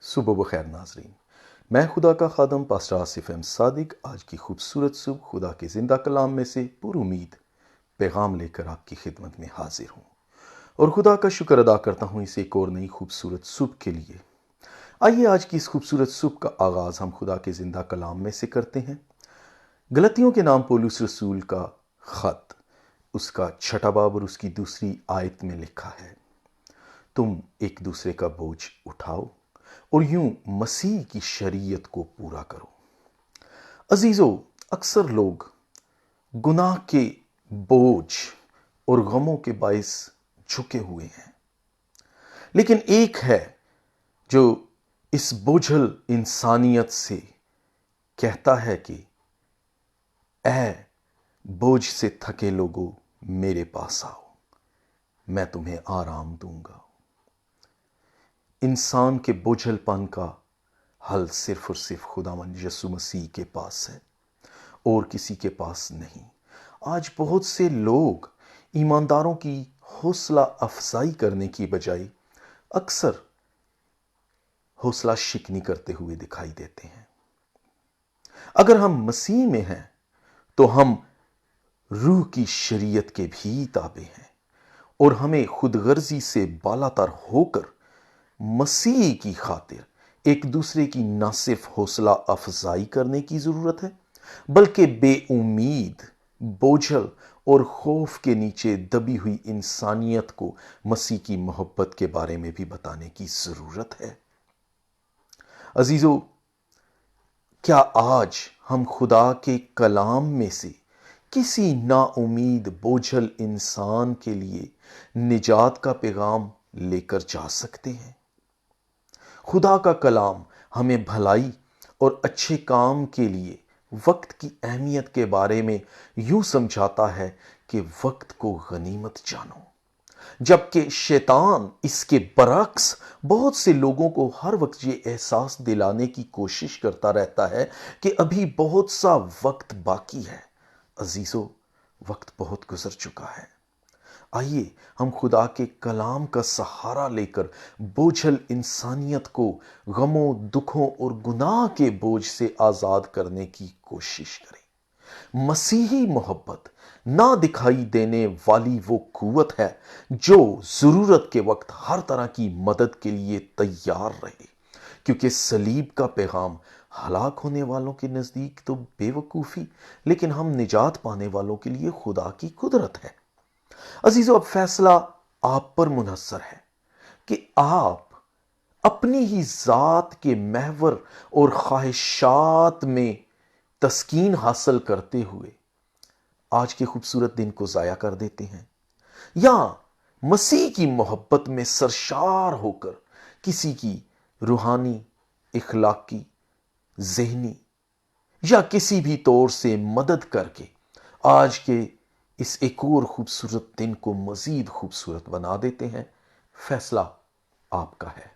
صبح بخیر ناظرین، میں خدا کا خادم پاسٹر آصف احمد صادق آج کی خوبصورت صبح خدا کے زندہ کلام میں سے پر امید پیغام لے کر آپ کی خدمت میں حاضر ہوں اور خدا کا شکر ادا کرتا ہوں اسے ایک اور نئی خوبصورت صبح کے لیے۔ آئیے آج کی اس خوبصورت صبح کا آغاز ہم خدا کے زندہ کلام میں سے کرتے ہیں۔ گلتیوں کے نام پولس رسول کا خط، اس کا 6 باب اور اس کی 2 آیت میں لکھا ہے، تم ایک دوسرے کا بوجھ اٹھاؤ اور یوں مسیح کی شریعت کو پورا کرو۔ عزیزو، اکثر لوگ گناہ کے بوجھ اور غموں کے باعث جھکے ہوئے ہیں، لیکن ایک ہے جو اس بوجھل انسانیت سے کہتا ہے کہ اے بوجھ سے تھکے لوگو میرے پاس آؤ، میں تمہیں آرام دوں گا۔ انسان کے بوجھل پن کا حل صرف اور صرف خداوند یسوع مسیح کے پاس ہے اور کسی کے پاس نہیں۔ آج بہت سے لوگ ایمانداروں کی حوصلہ افزائی کرنے کی بجائے اکثر حوصلہ شکنی کرتے ہوئے دکھائی دیتے ہیں۔ اگر ہم مسیح میں ہیں تو ہم روح کی شریعت کے بھی تابع ہیں اور ہمیں خود غرضی سے بالا تر ہو کر مسیح کی خاطر ایک دوسرے کی نہ صرف حوصلہ افزائی کرنے کی ضرورت ہے بلکہ بے امید، بوجھل اور خوف کے نیچے دبی ہوئی انسانیت کو مسیح کی محبت کے بارے میں بھی بتانے کی ضرورت ہے۔ عزیزو، کیا آج ہم خدا کے کلام میں سے کسی نا امید بوجھل انسان کے لیے نجات کا پیغام لے کر جا سکتے ہیں؟ خدا کا کلام ہمیں بھلائی اور اچھے کام کے لیے وقت کی اہمیت کے بارے میں یوں سمجھاتا ہے کہ وقت کو غنیمت جانو، جبکہ شیطان اس کے برعکس بہت سے لوگوں کو ہر وقت یہ احساس دلانے کی کوشش کرتا رہتا ہے کہ ابھی بہت سا وقت باقی ہے۔ عزیزو، وقت بہت گزر چکا ہے۔ آئیے ہم خدا کے کلام کا سہارا لے کر بوجھل انسانیت کو غموں، دکھوں اور گناہ کے بوجھ سے آزاد کرنے کی کوشش کریں۔ مسیحی محبت نہ دکھائی دینے والی وہ قوت ہے جو ضرورت کے وقت ہر طرح کی مدد کے لیے تیار رہے، کیونکہ صلیب کا پیغام ہلاک ہونے والوں کے نزدیک تو بے وقوفی، لیکن ہم نجات پانے والوں کے لیے خدا کی قدرت ہے۔ عزیزو، اب فیصلہ آپ پر منحصر ہے کہ آپ اپنی ہی ذات کے محور اور خواہشات میں تسکین حاصل کرتے ہوئے آج کے خوبصورت دن کو ضائع کر دیتے ہیں، یا مسیح کی محبت میں سرشار ہو کر کسی کی روحانی، اخلاقی، ذہنی یا کسی بھی طور سے مدد کر کے آج کے اس ایک اور خوبصورت دن کو مزید خوبصورت بنا دیتے ہیں۔ فیصلہ آپ کا ہے۔